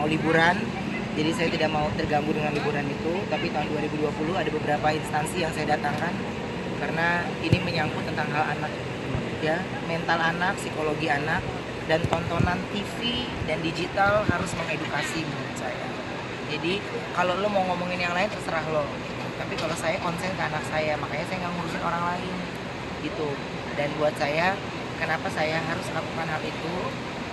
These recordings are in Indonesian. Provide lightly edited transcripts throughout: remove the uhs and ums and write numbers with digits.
mau liburan, jadi saya tidak mau terganggu dengan liburan itu. Tapi tahun 2020 ada beberapa instansi yang saya datangkan karena ini menyangkut tentang hal anak, ya, mental anak, psikologi anak, dan tontonan TV dan digital harus mengedukasi menurut saya. Jadi kalau lo mau ngomongin yang lain terserah lo, tapi kalau saya konsen ke anak saya, makanya saya nggak ngurusin orang lain gitu. Dan buat saya, kenapa saya harus lakukan hal itu?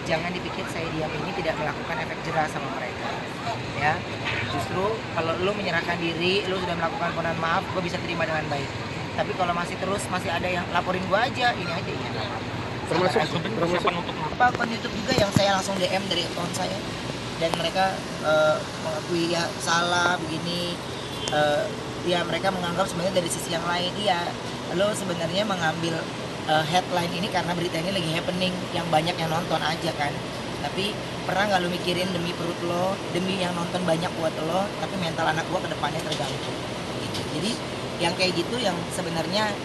Jangan dipikir saya diam ini tidak melakukan efek jerah sama mereka, ya. Justru kalau lo menyerahkan diri, lo sudah melakukan permohonan maaf, gue bisa terima dengan baik. Tapi kalau masih ada yang laporin gue aja, ini aja ya. Termasuk Apa akun YouTube juga yang saya langsung DM dari akun saya, dan mereka mengakui ya salah begini, ya mereka menganggap sebenarnya dari sisi yang lain. Iya, lo sebenarnya mengambil headline ini karena berita ini lagi happening, yang banyak yang nonton aja kan. Tapi pernah nggak lo mikirin demi perut lo, demi yang nonton banyak buat lo, tapi mental anak gua kedepannya terganggu gitu. Jadi yang kayak gitu yang sebenarnya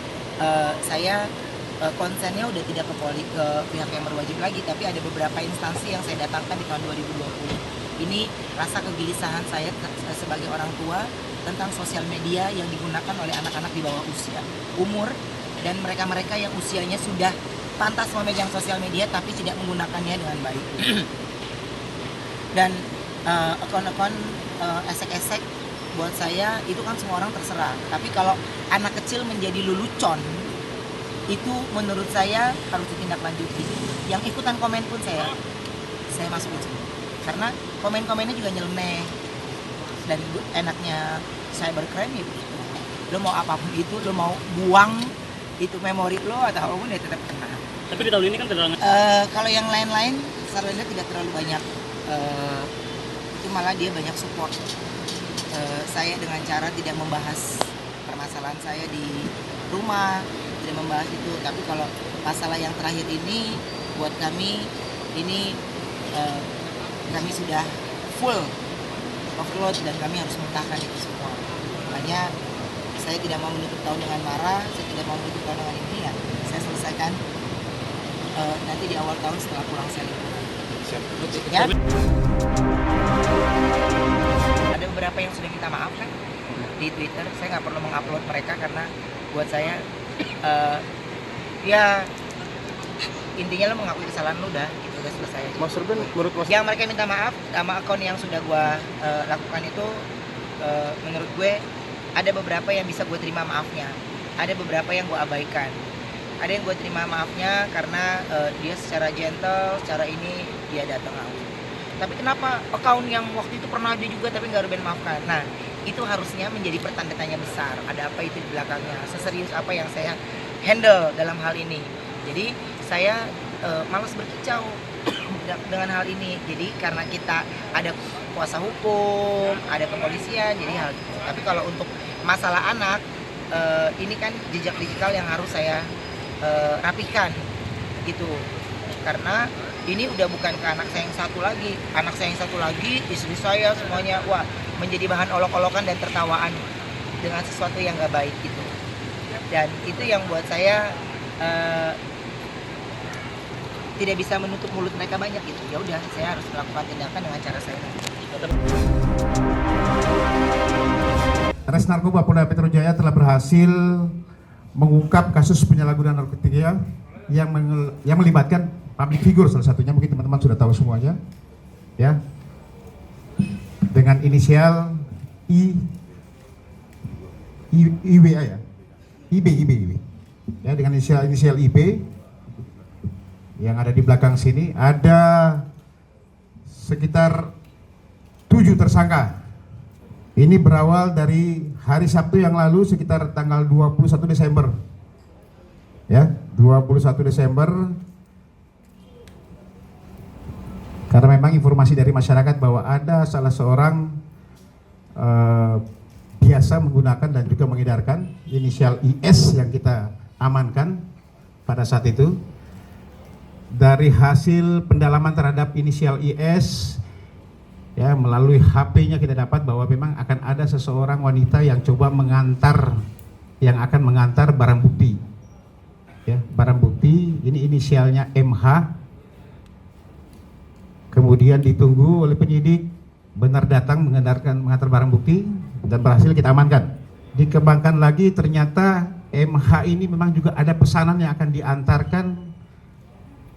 saya konsennya udah tidak ke pihak yang berwajib lagi, tapi ada beberapa instansi yang saya datangkan di tahun 2020. Ini rasa kegelisahan saya sebagai orang tua tentang sosial media yang digunakan oleh anak-anak di bawah usia umur, dan mereka-mereka yang usianya sudah pantas memegang sosial media tapi tidak menggunakannya dengan baik. Dan akun-akun esek-esek buat saya itu kan semua orang terserah, tapi kalau anak kecil menjadi lelucon itu menurut saya harus ditindaklanjuti. Yang ikutan komen pun saya masukin semua, karena komen-komennya juga nyeleneh, dan enaknya cybercrime itu, lo mau apapun itu, lo mau buang itu memori lo atau apapun ya tetap kena. Tapi di tahun ini kan Kalau yang lain-lain sebenarnya tidak terlalu banyak, itu malah dia banyak support saya dengan cara tidak membahas permasalahan saya di rumah, tidak membahas itu. Tapi kalau masalah yang terakhir ini buat kami ini kami sudah full overload dan kami harus mentahkan itu semua. Makanya saya tidak mau menutup tahun dengan marah, saya tidak mau menutup tahun dengan ini, ya saya selesaikan nanti di awal tahun setelah pulang saya liburan. Ya. Ada beberapa yang sudah minta maaf kan di Twitter. Saya nggak perlu mengupload mereka karena buat saya ya intinya lo mengakui kesalahan lo udah gitu, udah selesai aja. Mas Ruben, menurut Mas, yang mereka minta maaf sama akun yang sudah gua lakukan itu, menurut gue ada beberapa yang bisa gue terima maafnya, ada beberapa yang gue abaikan. Ada yang gue terima maafnya karena dia secara gentle, secara ini dia datang langsung. Tapi kenapa akun yang waktu itu pernah ada juga tapi nggak Ruben maafkan? Nah, itu harusnya menjadi pertanda tanya besar. Ada apa itu di belakangnya? Seserius apa yang saya handle dalam hal ini? Jadi saya malas berkicau dengan hal ini. Jadi karena kita ada kuasa hukum, ada kepolisian, jadi hal itu. Tapi kalau untuk masalah anak, ini kan jejak digital yang harus saya rapihkan gitu. Karena ini udah bukan ke anak saya yang satu lagi, istri saya, semuanya wah menjadi bahan olok-olokan dan tertawaan dengan sesuatu yang nggak baik gitu. Dan itu yang buat saya tidak bisa menutup mulut mereka banyak gitu. Ya udah, saya harus melakukan tindakan dengan cara saya nanti. Res Narkoba Polda Metro Jaya telah berhasil mengungkap kasus penyalahgunaan narkotika yang melibatkan public figure, salah satunya mungkin teman-teman sudah tahu semuanya, ya, dengan inisial IWA ya, IB, ya, dengan inisial IB yang ada di belakang sini. Ada sekitar 7 tersangka. Ini berawal dari hari Sabtu yang lalu sekitar tanggal 21 Desember. Ya, 21 Desember. Karena memang informasi dari masyarakat bahwa ada salah seorang biasa menggunakan dan juga mengedarkan inisial IS yang kita amankan pada saat itu. Dari hasil pendalaman terhadap inisial IS, ya, melalui HP-nya kita dapat bahwa memang akan ada seseorang wanita yang coba yang akan mengantar barang bukti. Ya, barang bukti ini inisialnya MH. Kemudian ditunggu oleh penyidik benar datang mengantar barang bukti dan berhasil kita amankan. Dikembangkan lagi ternyata MH ini memang juga ada pesanan yang akan diantarkan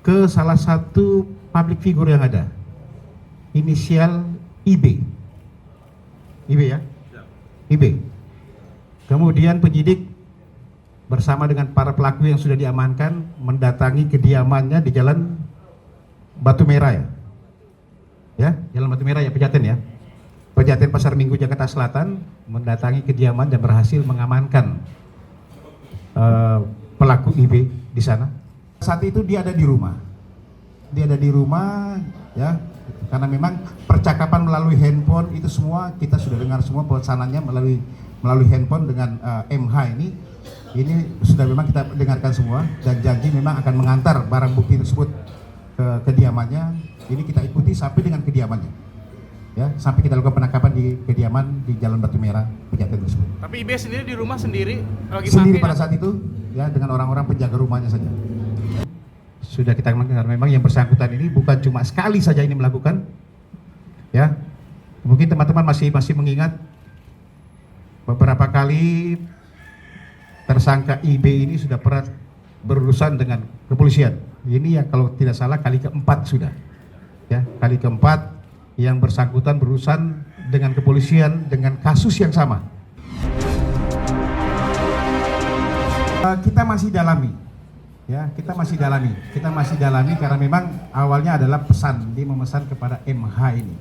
ke salah satu public figure yang ada, inisial IB. IB ya? IB. Kemudian penyidik bersama dengan para pelaku yang sudah diamankan mendatangi kediamannya di Jalan Batu Merah ya? Ya, Jalan Batu Merah ya, Pejaten ya? Pejaten Pasar Minggu Jakarta Selatan, mendatangi kediaman dan berhasil mengamankan pelaku IB di sana. Saat itu dia ada di rumah. Dia ada di rumah ya, karena memang percakapan melalui handphone itu semua kita sudah dengar semua pesanannya melalui handphone dengan MH ini sudah memang kita dengarkan semua dan janji memang akan mengantar barang bukti tersebut ke kediamannya. Ini kita ikuti sampai dengan kediamannya. Ya, sampai kita lakukan penangkapan di kediaman di Jalan Batu Merah, Pejaten tersebut. Tapi IB sendiri di rumah sendiri lagi Sendiri pakai, pada saat itu ya, dengan orang-orang penjaga rumahnya saja. Sudah kita amankan karena memang yang bersangkutan ini bukan cuma sekali saja ini melakukan, ya. Mungkin teman-teman masih mengingat beberapa kali tersangka IB ini sudah pernah berurusan dengan kepolisian. Ini ya kalau tidak salah kali keempat sudah, ya, kali keempat yang bersangkutan berurusan dengan kepolisian dengan kasus yang sama. Kita masih dalami. Ya, kita masih dalami karena memang awalnya adalah pesan, dia memesan kepada MH ini.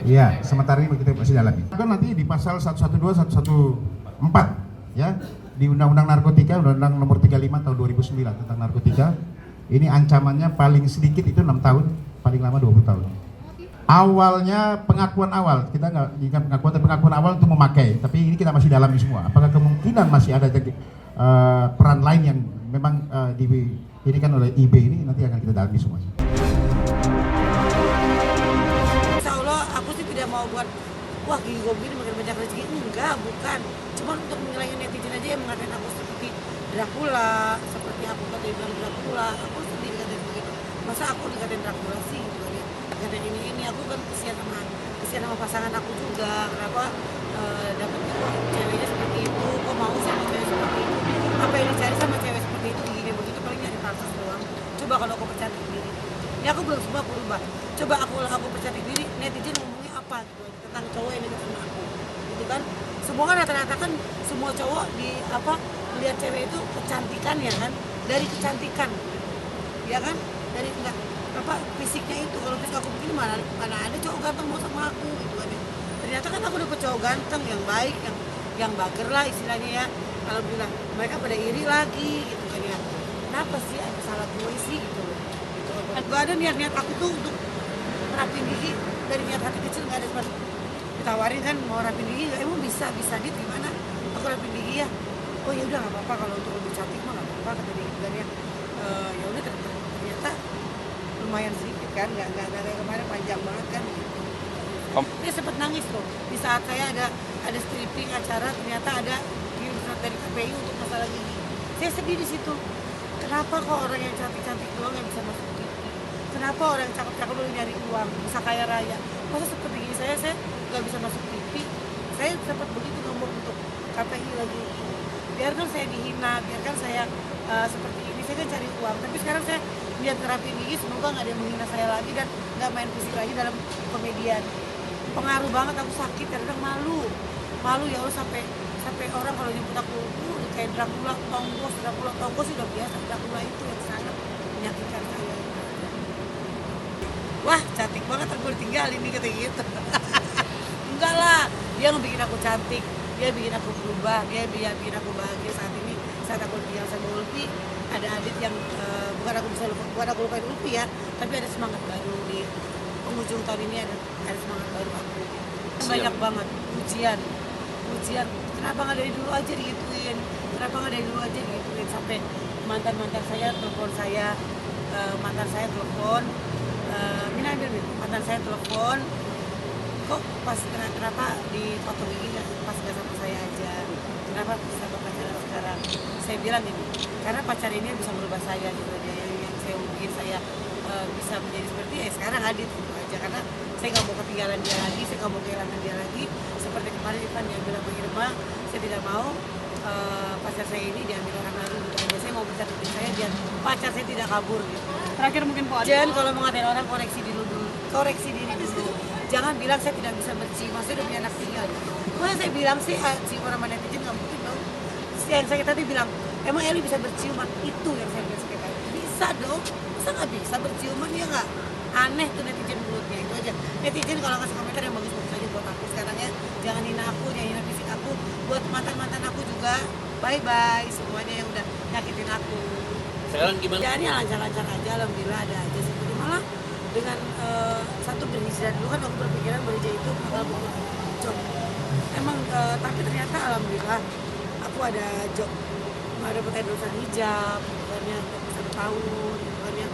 Ya, sementara ini kita masih dalami. Kan nanti di pasal 112, 114 ya, di Undang-Undang Narkotika, Undang-Undang Nomor 35 tahun 2009 tentang narkotika, ini ancamannya paling sedikit itu 6 tahun, paling lama 20 tahun. Awalnya pengakuan awal, kita nggak ingat pengakuan awal untuk memakai, tapi ini kita masih dalami semua. Apakah kemungkinan masih ada peran lain yang memang diberikan oleh IB ini, nanti akan kita dalami semuanya. Insya Allah aku sih tidak mau buat wah gini gue begini makin banyak rezeki, enggak, bukan. Cuma untuk menghilangin netizen aja yang mengatain aku seperti Dracula, seperti aku katain Dracula, aku sendiri katain begitu. Masa aku dikatain Dracula sih gitu kan ya. Katain ini aku kan kesian sama pasangan aku juga. Kenapa dapat ceweknya seperti itu, kok mau sama cewek seperti itu, apa yang dicari sama cewek seperti itu, gini begitu paling nyari pantas doang. Coba kalau aku percantik diri, ini aku belum semua berubah. Coba aku percantik diri, netizen ngomongnya apa gitu, tentang cowok yang dekat sama aku, gitu kan? Semua kan rata-rata kan semua cowok melihat cewek itu kecantikan ya kan, dari kecantikan, ya kan, dari enggak fisiknya itu. Kalau fisik aku begini mana ada cowok ganteng mau sama aku gitu kan ya. Ternyata kan aku dapet cowok ganteng yang baik, yang bager lah istilahnya ya. Alhamdulillah mereka pada iri lagi gitu kan ya. Kenapa sih ada salah gue sih gitu loh. Gitu. Gak ada niat aku tuh untuk rapin gigi, dari niat hati kecil gak ada. Pas ditawarin kan mau rapin gigi, emang bisa dit gimana? Aku rapin gigi ya. Oh ya udah nggak apa-apa, kalau untuk lebih cantik mah nggak apa-apa kata dia gitu kan ya. Ya udah ternyata lumayan sedikit kan, nggak kayak kemarin panjang banget kan gitu. Dia sempat nangis loh di saat saya ada stripping acara, ternyata ada kirim surat dari KPI untuk masalah gigi. Saya sedih di situ. Kenapa kok orang yang cantik-cantik doang yang bisa masuk TV? Kenapa orang yang cakep-cakep doang nyari uang, bisa kaya raya? Masa seperti gini saya nggak bisa masuk TV? Saya sempat begitu ngomong untuk KPI lagi. Biarkan saya dihina, biarkan saya seperti ini, saya kan cari uang. Tapi sekarang saya lihat terapin gigi, semoga nggak ada yang menghina saya lagi dan nggak main fisik lagi dalam komedian. Pengaruh banget, aku sakit, kadang malu ya Allah, sampai orang kalau nyebut aku kayak Dracula Tonggos sudah biasa. Dracula itu yang sangat menyakitkan saya. Wah cantik banget aku ditinggalin nih kata gitu. Enggak lah, dia ngebikin aku cantik, dia bikin aku berubah, dia bikin aku bahagia saat ini. Saat aku tinggal sama Ulfi, ada Adit yang bukan aku lupain Ulfi ya, tapi ada semangat baru di penghujung tahun ini, ada semangat baru aku. Banyak banget ujian. Kenapa nggak dari dulu aja digituin? Sampai mantan saya telepon saya, mantan saya telepon kok pas kenapa dipotong gigi pas nggak sama saya aja, kenapa bisa pacaran sekarang? Saya bilang ini karena pacar ini bisa merubah saya gitu aja, yang saya bikin saya bisa menjadi seperti ya sekarang Adit gitu aja, karena saya nggak mau ketinggalan dia lagi, saya nggak mau kehilangan dia lagi. Seperti kemarin Ivan yang bilang ke Irma, saya tidak mau pacar saya ini diambil orang lagi gitu aja. Saya mau mencatat diri saya biar pacar saya tidak kabur gitu. Terakhir mungkin Po Adit. Jangan kalau mau ngatain orang koreksi diri dulu, koreksi diri dulu. Jangan bilang saya tidak bisa bercium, maksudnya udah punya anak tinggal. Makanya saya bilang sih cium orang netizen nggak mungkin dong. Yang saya tadi bilang, emang Eli bisa berciuman? Itu yang saya bilang sekali. Bisa dong, masa nggak bisa berciuman ya nggak? Aneh tuh netizen mulutnya, itu aja. Netizen kalau ngasih komentar yang bagus-bagus aja buat aku sekarang ya. Jangan hina aku, jangan hina fisik aku. Buat mantan-mantan aku juga, bye-bye semuanya yang udah nyakitin aku. Sekarang gimana? Jadi lancar-lancar aja, alhamdulillah ada aja sih. Jadi malah dengan satu berhijrah dulu kan aku berpikiran berhijrah itu bakal butuh job. Emang tapi ternyata alhamdulillah aku ada job, ada dapat endorsean hijab, bukannya 1 tahun, bukannya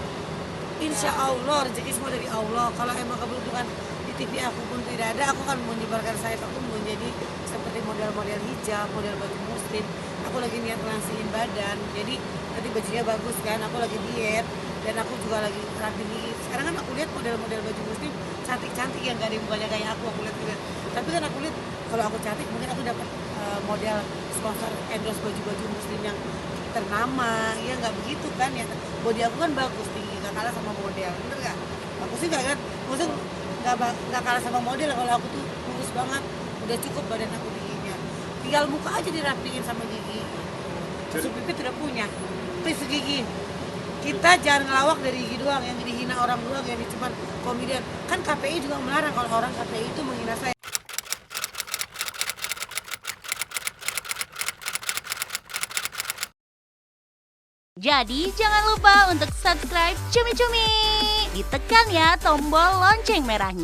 insya Allah rezeki semua dari Allah. Kalau emang keberuntungan di TV aku pun tidak ada, aku akan menyebarkan sayap aku menjadi seperti model-model hijab, model baju muslim. Aku lagi niat langsingin badan, jadi nanti bajunya bagus kan. Aku lagi diet dan aku juga lagi rapi gigi. Sekarang kan aku lihat model-model baju muslim cantik-cantik yang gak ada mukanya kayak aku lihat juga. Tapi kan aku lihat kalau aku cantik mungkin aku dapat model sponsor endorse baju-baju muslim yang ternama, ya nggak begitu kan ya. Body aku kan bagus, tinggi, nggak kalah sama model, bener nggak? Aku sih nggak kan, maksudnya nggak kalah sama model. Kalau aku tuh lurus banget, udah cukup badan aku tingginya. Tinggal muka aja dirapiin sama gigi. Susu pipit udah punya, tis gigi. Kita jangan ngelawak dari gigi doang, yang dihina orang doang, yang cuma komedian. Kan KPI juga melarang kalau orang KPI itu menghina saya. Jadi jangan lupa untuk subscribe Cumi Cumi. Ditekan ya tombol lonceng merahnya.